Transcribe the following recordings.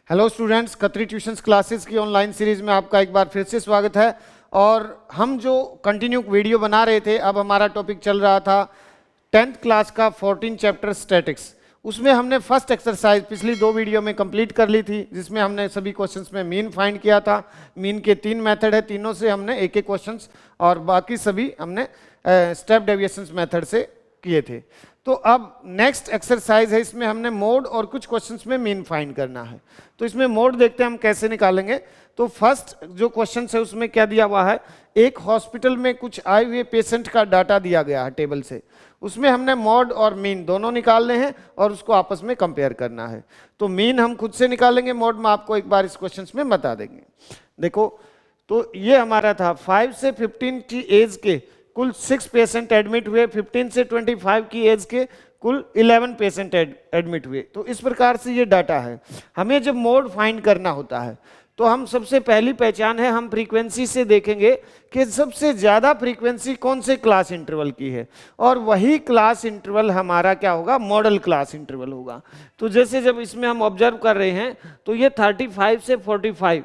Hello students, Khatri tuitions classes की online series में आपका एक बार फिर से स्वागत है। और हम जो कंटिन्यू वीडियो बना रहे थे, अब हमारा टॉपिक चल रहा था 10th क्लास का 14 चैप्टर स्टैटिक्स। उसमें हमने फर्स्ट एक्सरसाइज पिछली 2 वीडियो में कंप्लीट कर ली थी, जिसमें हमने सभी क्वेश्चंस में मीन फाइंड किया था। मीन के 3 मेथड है, तीनों से हमने एक एक क्वेश्चंस और बाकी सभी हमने स्टेप डेविएशंस मेथड से किए थे। तो अब नेक्स्ट एक्सरसाइज है, इसमें हमने मोड और कुछ क्वेश्चंस में मीन फाइंड करना है। तो इसमें मोड देखते हैं हम कैसे निकालेंगे। तो फर्स्ट जो क्वेश्चन है उसमें क्या दिया हुआ है, एक हॉस्पिटल में कुछ आए हुए पेशेंट का डाटा दिया गया है टेबल से। उसमें हमने मोड और मीन दोनों निकालने हैं और उसको आपस में कंपेयर करना है। तो मीन हम खुद से निकालेंगे, मोड में आपको एक बार इस क्वेश्चन में बता देंगे। देखो, तो ये हमारा था 5 से 15 की एज के कुल 6 पेशेंट एडमिट हुए, 15 से 25 की एज के कुल 11 पेशेंट एडमिट हुए। तो इस प्रकार से ये डाटा है। हमें जब मोड फाइंड करना होता है तो हम सबसे पहली पहचान है, हम फ्रीक्वेंसी से देखेंगे कि सबसे ज़्यादा फ्रीक्वेंसी कौन से क्लास इंटरवल की है, और वही क्लास इंटरवल हमारा क्या होगा, मॉडल क्लास इंटरवल होगा। तो जैसे जब इसमें हम ऑब्जर्व कर रहे हैं तो ये 35 से 45,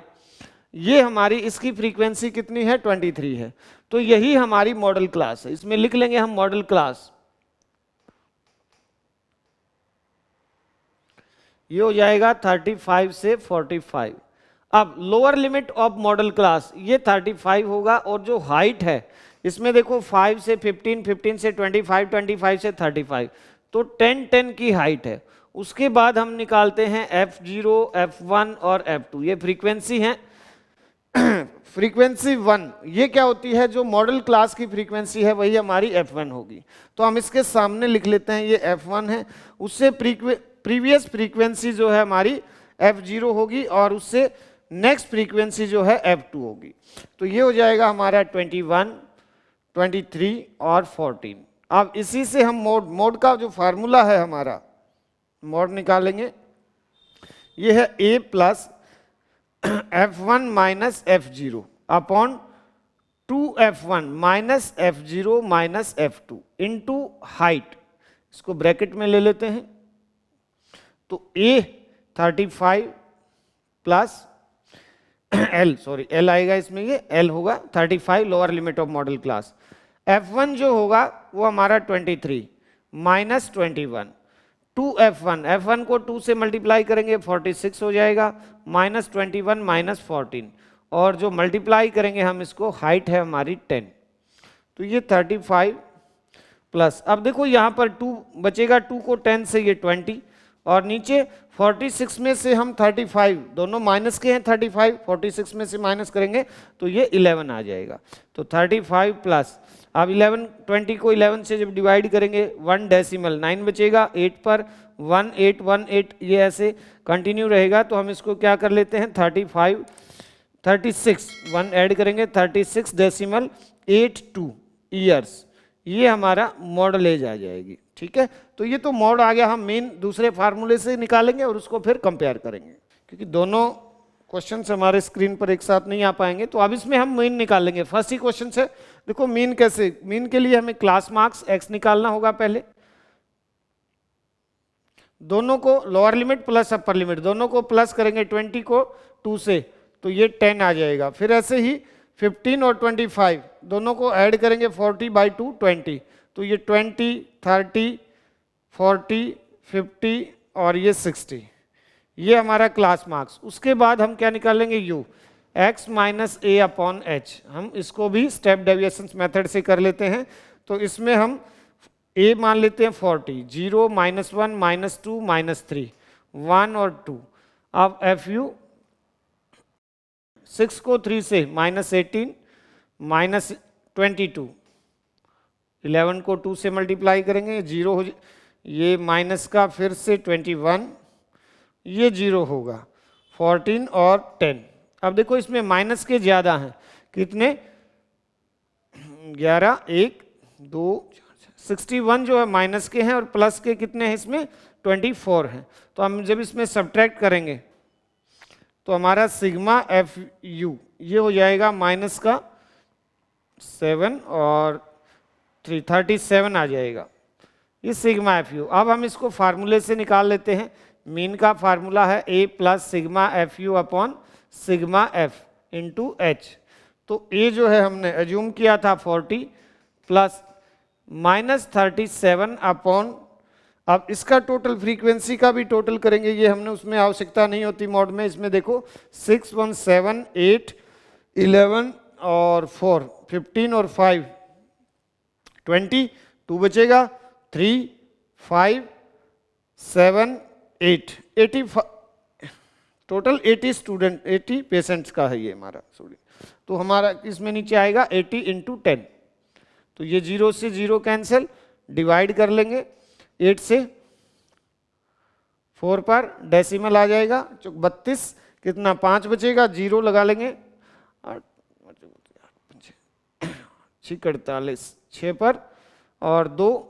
ये हमारी इसकी फ्रीक्वेंसी कितनी है, 23 है। तो यही हमारी मॉडल क्लास है। इसमें लिख लेंगे हम मॉडल क्लास, ये हो जाएगा 35 से 45। अब lower limit of model class ये 35 होगा, और जो हाइट है इसमें देखो 5 से 15, 15 से 25, 25 से 35, तो 10, 10 की हाइट है। उसके बाद हम निकालते हैं F0, F1 और F2, ये फ्रीक्वेंसी है। फ्रीक्वेंसी 1 ये क्या होती है, जो मॉडल क्लास की फ्रीक्वेंसी है वही हमारी F1 होगी। तो हम इसके सामने लिख लेते हैं, ये F1 है। उससे प्रीवियस फ्रीक्वेंसी जो है हमारी F0 होगी, और उससे नेक्स्ट फ्रीक्वेंसी जो है F2 होगी। तो ये हो जाएगा हमारा 21, 23 और 14। अब इसी से हम मोड का जो फार्मूला है हमारा, मोड निकालेंगे। ये है A plus F1 minus F0 upon 2F1 minus F0 minus F2 into height. इसको ब्रैकेट में ले लेते हैं। तो A 35 प्लस L आएगा इसमें, ये L होगा 35 lower limit of model class. F1 जो होगा वो हमारा 23 माइनस 21, 2F1 को 2 से मल्टीप्लाई करेंगे 46 हो जाएगा, माइनस 21 माइनस 14, और जो मल्टीप्लाई करेंगे हम इसको, हाइट है हमारी 10। तो ये 35 प्लस, अब देखो यहाँ पर 2 बचेगा, 2 को 10 से ये 20, और नीचे 46 में से हम 35, दोनों माइनस के हैं 35, 46 में से माइनस करेंगे तो ये 11 आ जाएगा। तो 35 प्लस, अब 11, 20 को 11 से जब डिवाइड करेंगे 1 डेसिमल 9 बचेगा, 8 पर 1 8 1 8, ये ऐसे कंटिन्यू रहेगा। तो हम इसको क्या कर लेते हैं, 35 36 1 ऐड करेंगे, 36 डेसिमल 82 ईयर्स, ये हमारा मॉडल एज आ जाएगी। ठीक है, तो ये तो मॉड आ गया। हम मेन दूसरे फार्मूले से निकालेंगे और उसको फिर कंपेयर करेंगे, क्योंकि दोनों क्वेश्चंस हमारे स्क्रीन पर एक साथ नहीं आ पाएंगे। तो अब इसमें हम मीन निकालेंगे। फर्स्ट ही क्वेश्चन है, देखो मीन कैसे, मीन के लिए हमें क्लास मार्क्स x निकालना होगा पहले। दोनों को lower limit plus upper limit दोनों को प्लस करेंगे, 20 को 2 से तो ये 10 आ जाएगा। फिर ऐसे ही 15 और 25 दोनों को ऐड करेंगे, 40/2 20, तो ये 20 30 40 50 और ये 60, ये हमारा क्लास मार्क्स। उसके बाद हम क्या निकालेंगे, u x माइनस ए अपॉन एच। हम इसको भी स्टेप डेविएशंस मेथड से कर लेते हैं। तो इसमें हम a मान लेते हैं 40, 0 -1 -2 -3 1 और 2। अब fu 6 को 3 से -18 -22, 11 को 2 से मल्टीप्लाई करेंगे, 0 हो, ये माइनस का फिर से 21, ये 0 होगा, 14 और 10। अब देखो इसमें माइनस के ज़्यादा हैं, कितने, 11 1 2 61 जो है माइनस के हैं, और प्लस के कितने हैं इसमें, 24 हैं। तो हम जब इसमें सब्ट्रैक्ट करेंगे तो हमारा सिग्मा FU ये हो जाएगा माइनस का 7 और 37 आ जाएगा, ये सिग्मा FU। अब हम इसको फार्मूले से निकाल लेते हैं मीन का फार्मूला है a plus sigma F you upon sigma F into H. तो a जो है हमने एज्यूम किया था 40 प्लस -37 अपॉन, अब इसका टोटल फ्रीक्वेंसी का भी टोटल करेंगे, ये हमने उसमें आवश्यकता नहीं होती मॉड में। इसमें देखो 6 1 7 8 11 और 4 15 और 5 20, 2 बचेगा 3 5 7 8 85, टोटल 80 स्टूडेंट 80 पेशेंट्स का है ये हमारा स्टूडेंट। तो हमारा इसमें नीचे आएगा 80 इंटू 10, तो ये 0 से 0 कैंसिल, डिवाइड कर लेंगे 8 से 4 पर, डेसिमल आ जाएगा 32, कितना 5 बचेगा, 0 लगा लेंगे 48 6 पर और 2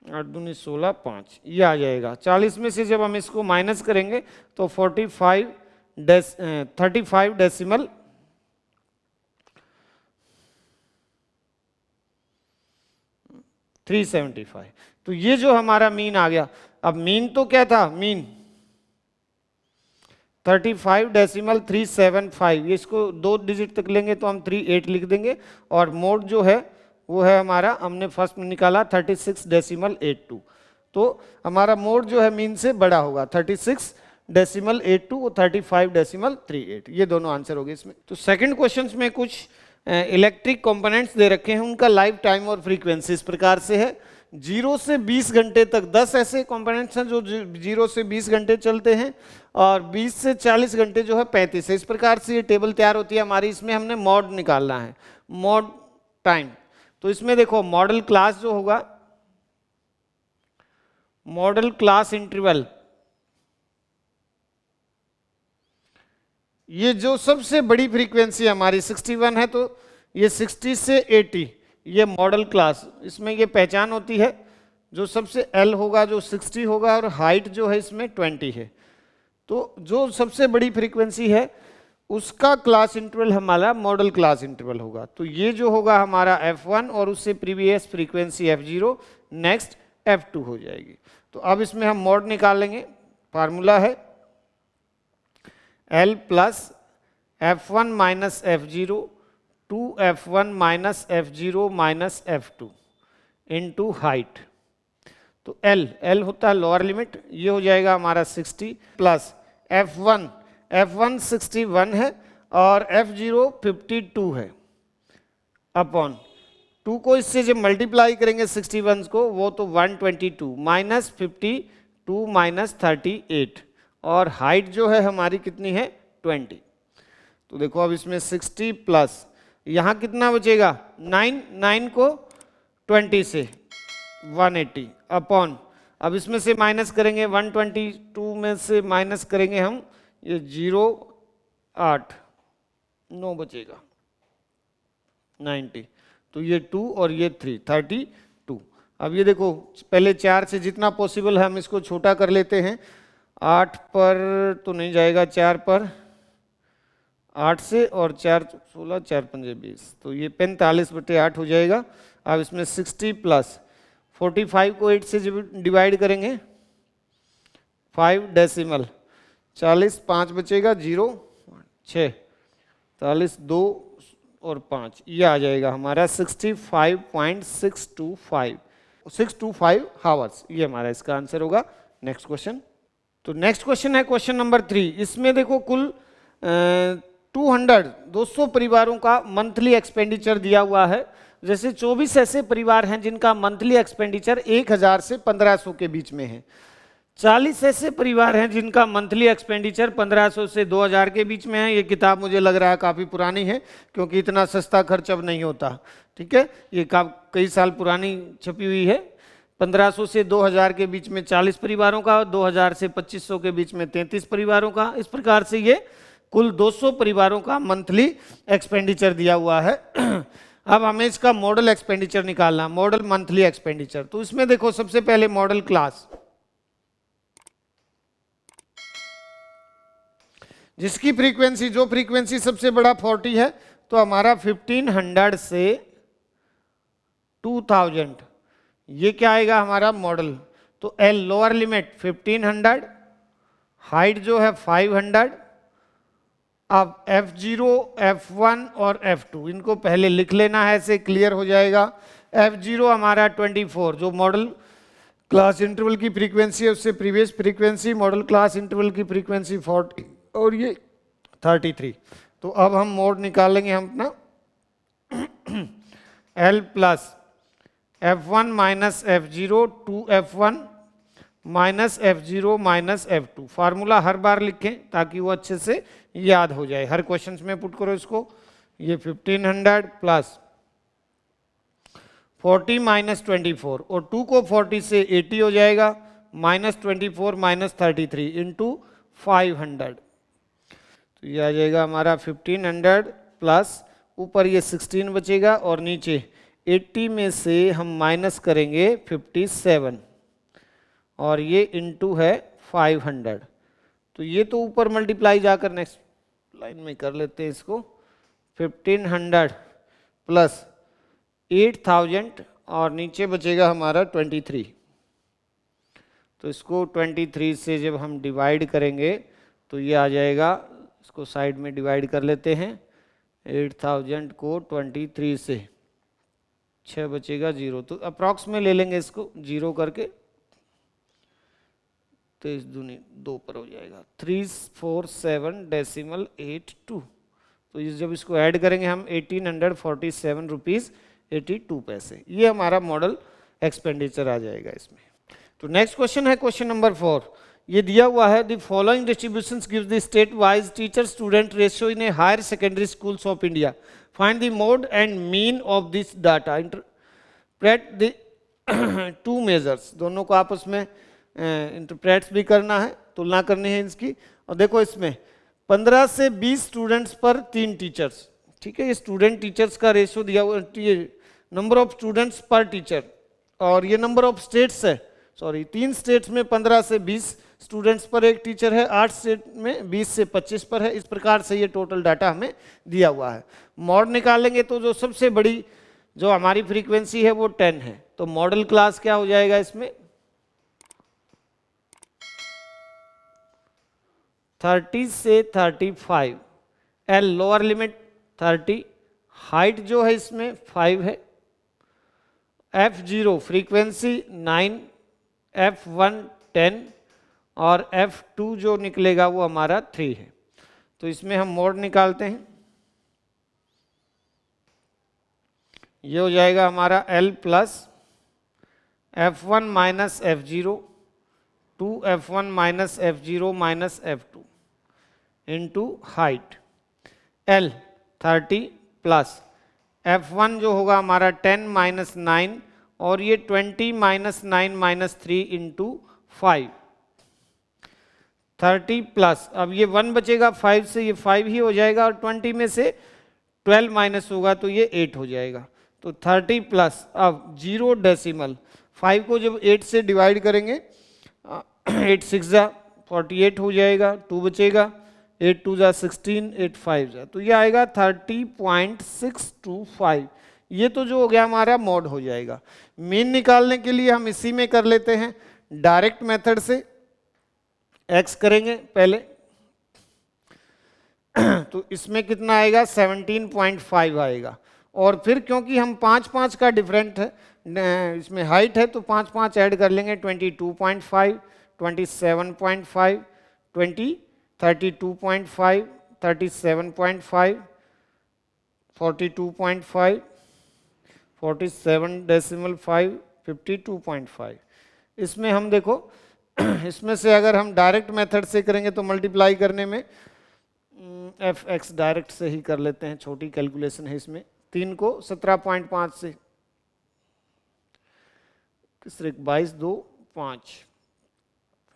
8 दूनी 16 5, ये आ जाएगा। 40 में से जब हम इसको माइनस करेंगे तो 35 डेसिमल 375। तो ये जो हमारा मीन आ गया। अब मीन तो क्या था, मीन 35 डेसिमल 375, ये इसको 2 डिजिट तक लेंगे तो हम 38 लिख देंगे। और मोड जो है वो है हमारा, हमने फर्स्ट में निकाला 36 डेसिमल 82, तो हमारा मोड जो है मीन से बड़ा होगा। 36 डेसिमल 82 और 35 डेसिमल 38, ये दोनों आंसर हो गए इसमें। तो सेकंड क्वेश्चन में कुछ इलेक्ट्रिक कंपोनेंट्स दे रखे हैं, उनका लाइफ टाइम और फ्रीक्वेंसी इस प्रकार से है। 0 से 20 घंटे तक 10 ऐसे कंपोनेंट्स हैं जो 0 से 20 घंटे चलते हैं, और 20 से 40 घंटे जो है 35 है। इस प्रकार से ये टेबल तैयार होती है हमारी। इसमें हमने मॉड निकालना है, मॉड टाइम। तो इसमें देखो मॉडल क्लास जो होगा, मॉडल क्लास इंटरवल, ये जो सबसे बड़ी फ्रीक्वेंसी हमारी 61 है, तो ये 60 से 80 ये मॉडल क्लास, इसमें ये पहचान होती है जो सबसे L होगा जो 60 होगा, और हाइट जो है इसमें 20 है। तो जो सबसे बड़ी फ्रीक्वेंसी है उसका क्लास इंटरवल हमारा मॉडल क्लास इंटरवल होगा। तो ये जो होगा हमारा F1 और उससे previous frequency F0, next F2 हो जाएगी। तो अब इसमें हम मॉड निकाल लेंगे। फार्मूला है L plus F1 minus F0 2F1 minus F0 minus F2 into height. तो L होता है लोअर लिमिट, ये हो जाएगा हमारा 60 प्लस F1 61 है और F0 52 है, अपॉन 2 को इससे जब मल्टीप्लाई करेंगे 61 को, वो तो 122 माइनस 52 माइनस 38, और हाइट जो है हमारी कितनी है 20। तो देखो अब इसमें 60 प्लस यहाँ कितना बचेगा 9 को 20 से 180 अपॉन, अब इसमें से माइनस करेंगे 122 में से माइनस करेंगे हम, ये 0 8 9 बचेगा 90, तो ये 2 और ये 3 32। अब ये देखो पहले 4 से जितना पॉसिबल है हम इसको छोटा कर लेते हैं। 8 पर तो नहीं जाएगा, 4 पर 8 से, और 4 16 4 5 20, तो ये 45/8 हो जाएगा। अब इसमें 60 प्लस 45 को 8 से डिवाइड करेंगे 5 डेसिमल 40, 5 बचेगा 0 6 40 2 और 5, ये आ जाएगा हमारा 65.625 हावर्स, ये हमारा इसका आंसर होगा। Next question. तो नेक्स्ट क्वेश्चन है क्वेश्चन नंबर 3। इसमें देखो कुल 200 परिवारों का मंथली एक्सपेंडिचर दिया हुआ है। जैसे 24 ऐसे परिवार हैं जिनका मंथली एक्सपेंडिचर 1000 से 1500 के बीच में है। 40 ऐसे परिवार हैं जिनका मंथली एक्सपेंडिचर 1500 से 2000 के बीच में है। ये किताब मुझे लग रहा है काफ़ी पुरानी है, क्योंकि इतना सस्ता खर्च अब नहीं होता। ठीक है, ये कई साल पुरानी छपी हुई है। 1500 से 2000 के बीच में 40 परिवारों का, 2000 से 2500 के बीच में 33 परिवारों का। इस प्रकार से ये कुल 200 परिवारों का मंथली एक्सपेंडिचर दिया हुआ है। अब हमें इसका मॉडल एक्सपेंडिचर निकालना, मॉडल मंथली एक्सपेंडिचर। तो इसमें देखो सबसे पहले मॉडल क्लास, जिसकी फ्रीक्वेंसी, जो फ्रीक्वेंसी सबसे बड़ा 40 है, तो हमारा 1500 से 2000, ये क्या आएगा हमारा मॉडल। तो L लोअर लिमिट 1500 हाइट जो है 500। अब F0, F1 और F2 इनको पहले लिख लेना है, ऐसे क्लियर हो जाएगा। F0 हमारा 24, जो मॉडल क्लास इंटरवल की फ्रीक्वेंसी है उससे previous frequency, model class interval की फ्रीक्वेंसी 40 और ये 33। तो अब हम मोड निकालेंगे हम अपना L plus F1 minus F0 2F1 minus F0 minus F2। Formula हर बार लिखें ताकि वो अच्छे से याद हो जाए। हर क्वेश्चन में पुट करो इसको। ये 1500 प्लस 40 माइनस 24 और 2 को 40 से 80 हो जाएगा, माइनस 24 माइनस 33 इंटू 500। तो ये आ जाएगा हमारा 1500 प्लस ऊपर ये 16 बचेगा और नीचे 80 में से हम माइनस करेंगे 57 और ये इंटू है 500। तो ये तो ऊपर मल्टीप्लाई जाकर नेक्स्ट लाइन में कर लेते हैं इसको। 1500 प्लस 8000 और नीचे बचेगा हमारा 23। तो इसको 23 से जब हम डिवाइड करेंगे तो ये आ जाएगा, इसको साइड में डिवाइड कर लेते हैं। 8000 को 23 से 6 बचेगा 0, तो अप्रॉक्स में ले लेंगे इसको 0 करके, 23 दूनी 2 पर हो जाएगा 347.82। तो जब इसको ऐड करेंगे हम 1847 रुपीज़ 82 पैसे, ये हमारा मॉडल एक्सपेंडिचर आ जाएगा इसमें। तो नेक्स्ट क्वेश्चन है क्वेश्चन नंबर 4। ये दिया हुआ है the following distributions gives the state wise teacher student ratio in a higher secondary schools of India, find the mode and mean of this data, interpret the two measures. दोनों को आपस में interprets भी करना है, तुलना करनी है इसकी। और देखो इसमें 15 से 20 स्टूडेंट्स पर 3 टीचर्स, ठीक है। ये स्टूडेंट टीचर्स का रेशियो दिया हुआ, नंबर ऑफ स्टूडेंट्स पर टीचर, और ये नंबर ऑफ स्टेट्स है, सॉरी 3 स्टेट्स में 15 से 20 स्टूडेंट्स पर एक टीचर है, 8 स्टेट में 20 से 25 पर है। इस प्रकार से ये टोटल डाटा हमें दिया हुआ है। मॉड निकालेंगे तो जो सबसे बड़ी जो हमारी फ्रीक्वेंसी है वो 10 है, तो मॉडल क्लास क्या हो जाएगा इसमें 30 से 35, एल लोअर लिमिट 30, हाइट जो है इसमें 5 है, F0 फ्रीक्वेंसी 9, F1 10 और F2 जो निकलेगा वो हमारा 3 है। तो इसमें हम मोड निकालते हैं। ये हो जाएगा हमारा L plus F1 minus F0 2F1 minus F0 minus F2 into height L 30 plus F1 जो होगा हमारा 10 माइनस 9 और ये 20 माइनस 9 माइनस 3 इंटू 5 30 प्लस, अब ये 1 बचेगा 5 से, ये 5 ही हो जाएगा और 20 में से 12 माइनस होगा तो ये 8 हो जाएगा। तो 30 प्लस, अब 0 डेसिमल 5 को जब 8 से डिवाइड करेंगे 8 6 जा 48 हो जाएगा, 2 बचेगा, 8 2 जा 16, 8 5 जा, तो ये आएगा 30.625। ये तो जो हो गया हमारा मॉड हो जाएगा। मीन निकालने के लिए हम इसी में कर लेते हैं डायरेक्ट मेथड से। x करेंगे पहले तो इसमें कितना आएगा 17.5 आएगा, और फिर क्योंकि हम 5 का डिफरेंट है इसमें हाइट है तो 5 ऐड कर लेंगे 22.5 27.5 20 32.5 37.5 42.5 47.5 52.5। इसमें हम देखो इसमें से अगर हम डायरेक्ट मेथड से करेंगे तो मल्टीप्लाई करने में fx डायरेक्ट से ही कर लेते हैं, छोटी कैलकुलेशन है इसमें। 3 को 17.5 से 22 2 5,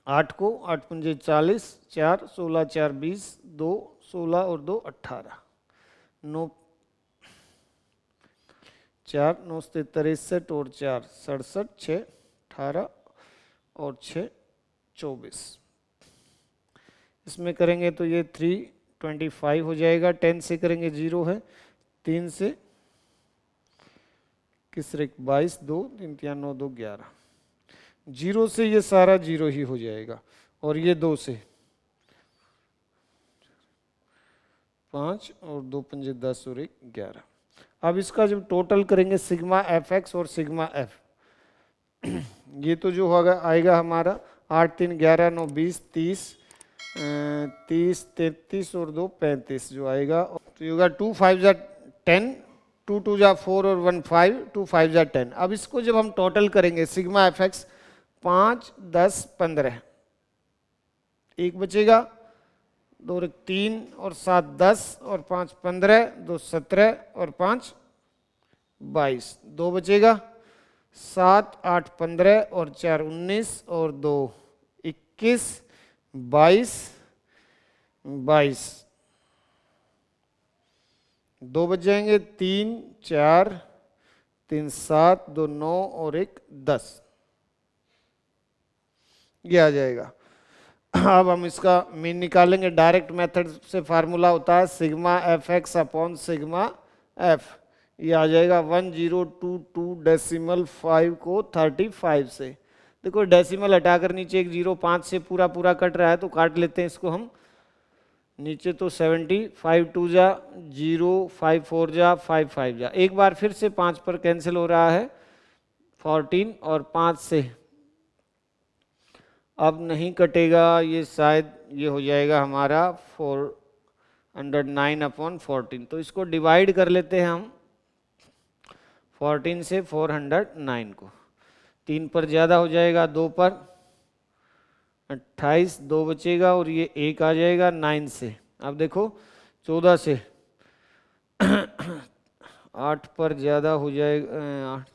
8 को 8 पंजे 40 4 16 4 20 2 16 और 2 18 9 4 9 से 63 और 4 67 6 18 और 6 24। इसमें करेंगे तो ये 325 हो जाएगा। 10 से करेंगे 0 है, 3 से 22 2 3 3 9 2 11, 0 से ये सारा 0 ही हो जाएगा, और ये 2 से 5 और 2 पंजे 10 और 1 11। अब इसका जब टोटल करेंगे सिग्मा एफ एक्स और सिग्मा एफ, ये तो जो होगा आएगा हमारा 8 3 11 9 20 30 30 33 और 2 35 जो आएगा, तो ये होगा 2 5 जा 10, 2 2 जा 4 और 1 5, 2 5 जा 10। अब इसको जब हम टोटल करेंगे सिग्मा एफ एक्स 5 10 15, एक बचेगा, 2 और 3 और 7 10 और 5 15, 2 17 और 5 22, 2 बचेगा, 7 8 15 और 4 19 और 2 21 22 22, 2 बच जाएंगे, 3 4 3 7 2 9 और 1 10, ये आ जाएगा। अब हम इसका मीन निकालेंगे, डायरेक्ट मेथड से फार्मूला होता है sigma F x upon sigma F, ये आ जाएगा 1022.5 को 35 से। देखो डेसिमल हटाकर नीचे एक 0 5 से पूरा पूरा कट रहा है तो काट लेते हैं इसको हम, नीचे तो 70 5 2 जा 0 5 4 जा 5 5 जा, एक बार फिर से 5 पर कैंसिल हो रहा है 14 और 5 से अब नहीं कटेगा, ये शायद ये हो जाएगा हमारा 409/14, तो इसको डिवाइड कर लेते हैं हम 14 से 409 को, 3 पर ज़्यादा हो जाएगा, 2 पर 28, 2 बचेगा और ये 1 आ जाएगा 9 से। अब देखो 14 से 8 पर ज़्यादा हो जाएगा,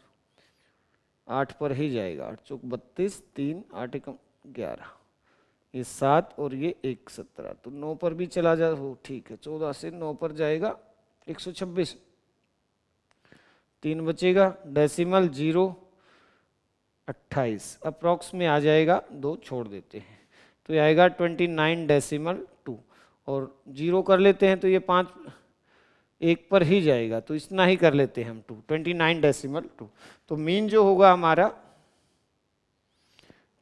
8 पर ही जाएगा, 8 चौक 32, 3 8 एकम 11, ये 7 और ये 1 17, तो 9 पर भी चला जा, हो ठीक है, 14 से 9 पर जाएगा 126, 3 बचेगा, डेसिमल 0 28, अप्रॉक्स में आ जाएगा, 2 छोड़ देते हैं तो ये आएगा 29.2, और 0 कर लेते हैं तो ये 5 1 पर ही जाएगा, तो इतना ही कर लेते हैं हम 29.2, तो मीन जो होगा हमारा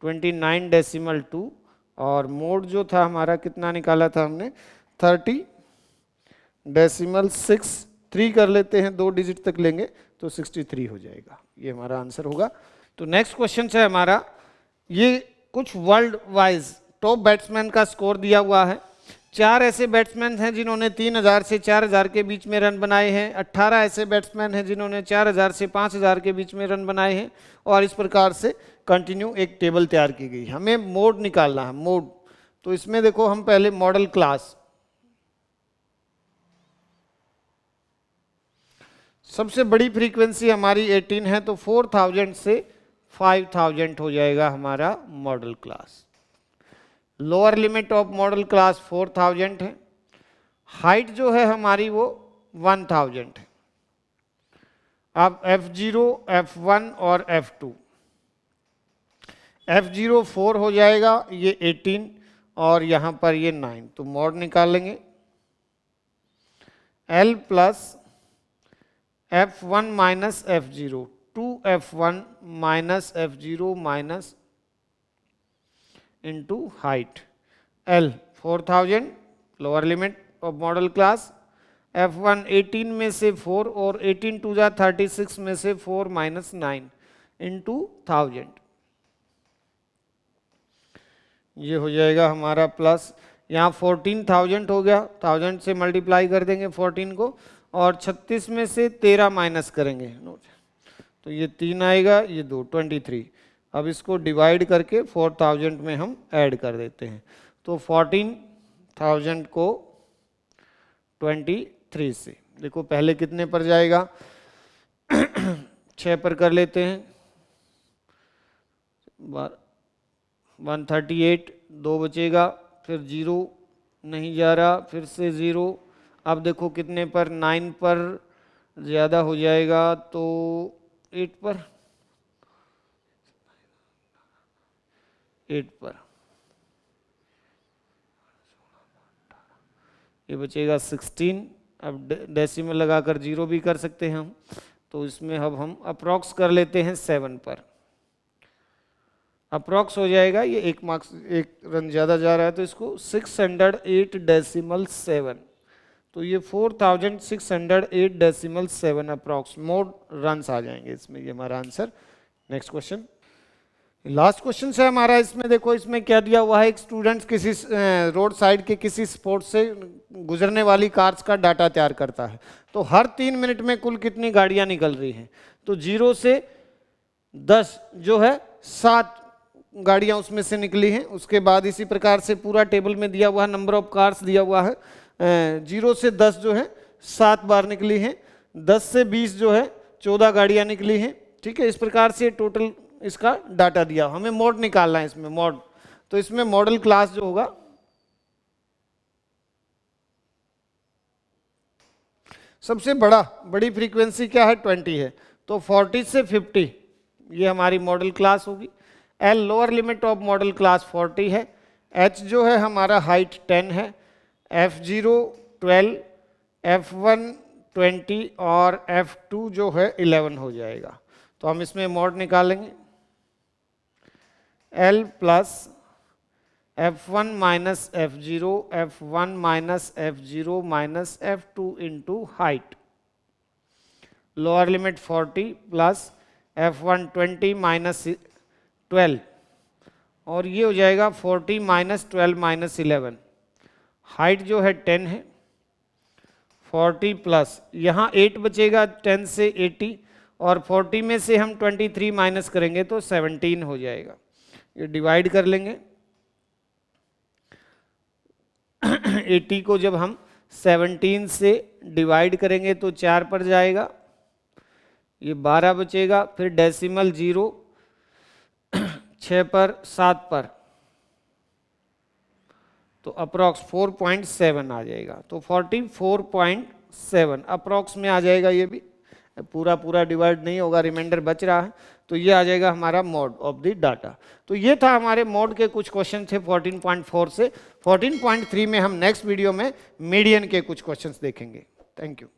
29.2, और मोड जो था हमारा कितना निकाला था हमने 30.63 कर लेते हैं, 2 डिजिट तक लेंगे तो 63 हो जाएगा, ये हमारा आंसर होगा। तो नेक्स्ट क्वेश्चन है हमारा, ये कुछ वर्ल्ड वाइज टॉप बैट्समैन का स्कोर दिया हुआ है, 4 ऐसे बैट्समैन हैं जिन्होंने 3000 से 4000 के बीच में रन बनाए हैं, 18 ऐसे बैट्समैन हैं जिन्होंने 4000 से 5000 के बीच में रन बनाए हैं, और इस प्रकार से कंटिन्यू एक टेबल तैयार की गई। हमें मोड निकालना है, मोड, तो इसमें देखो हम पहले मॉडल क्लास, सबसे बड़ी फ्रीक्वेंसी हमारी 18 है तो 4000 से 5000 हो जाएगा हमारा model class. Lower limit of model class 4000 है, हाइट जो है हमारी वो 1000 है। अब F0, F1 और F2, F0 4 हो जाएगा, ये 18 और यहाँ पर ये 9, तो मॉड निकालेंगे L plus F1 minus F0, 2F1 minus F0 minus into height, L 4000 lower limit of model class, F1 18 में से 4 और 18 2 जा 36 में से 4 माइनस 9 इंटू 1000, ये हो जाएगा हमारा प्लस, यहाँ 14000 हो गया, 1000 से मल्टीप्लाई कर देंगे 14 को, और 36 में से 13 माइनस करेंगे तो ये 3 आएगा, ये 2 23। अब इसको डिवाइड करके 4000 में हम ऐड कर देते हैं, तो 14000 को 23 से, देखो पहले कितने पर जाएगा 6 पर कर लेते हैं, 138, 2 बचेगा, फिर 0 नहीं जा रहा, फिर से 0, अब देखो कितने पर 9 पर ज़्यादा हो जाएगा तो 8 पर, 8 पर, ये बचेगा 16, अब डेसिमल लगाकर 0 भी कर सकते हैं हम, तो इसमें अब हम अप्रॉक्स कर लेते हैं 7 पर, अप्रॉक्स हो जाएगा, ये 1 मार्क्स 1 रन ज़्यादा जा रहा है तो इसको 608.7, तो तो ये 4608 डेसिमल 7 अप्रॉक्स मोड रन्स आ जाएंगे इसमें, ये हमारा answer. Next question, last question है हमारा। इसमें देखो, इसमें क्या दिया हुआ है, एक स्टूडेंट किसी रोड साइड के किसी स्पॉट से गुजरने वाली कार्स का डाटा तैयार करता है। तो हर 3 मिनट में कुल कितनी गाड़ियां निकल रही हैं? तो 0 से 10 जो है 7 गाड़ियां उसमें से निकली हैं। उसके बाद इसी प्रकार से पूरा टेबल में दिया हुआ है, नंबर ऑफ कार्स दिया हुआ है। 0 से 10 जो है 7 बार निकली हैं, 10 से 20 जो है 14 गाड़ियां निकली हैं। ठीक है, इस प्रकार से टोटल इसका डाटा दिया। हमें मोड निकालना है इसमें, मोड। तो इसमें मॉडल क्लास जो होगा, सबसे बड़ी फ्रीक्वेंसी क्या है? 20 है। तो 40 से 50 ये हमारी मॉडल क्लास होगी। L lower limit of model class 40 है। एच जो है हमारा हाइट 10 है। F0 12, F1 20 और F2 जो है 11 हो जाएगा। तो हम इसमें मॉड निकालेंगे, L plus F1 minus F0, F1 minus F0 minus F2 into height. Lower limit 40 plus F1 20 minus 12 और ये हो जाएगा 40 माइनस 12 माइनस 11। हाइट जो है 10 है। 40 प्लस यहाँ 8 बचेगा 10 से 80 और 40 में से हम 23 माइनस करेंगे तो 17 हो जाएगा। ये डिवाइड कर लेंगे। 80 को जब हम 17 से डिवाइड करेंगे तो 4 पर जाएगा, ये 12 बचेगा। फिर डेसिमल 0 6 पर 7 पर, तो अप्रॉक्स 4.7 आ जाएगा। तो 44.7 अप्रॉक्स में आ जाएगा। ये भी पूरा डिवाइड नहीं होगा, रिमाइंडर बच रहा है। तो ये आ जाएगा हमारा मोड ऑफ द डाटा। तो ये था हमारे मोड के कुछ क्वेश्चन थे 14.4 से। 14.3 में हम नेक्स्ट वीडियो में मीडियन के कुछ क्वेश्चंस देखेंगे। Thank you.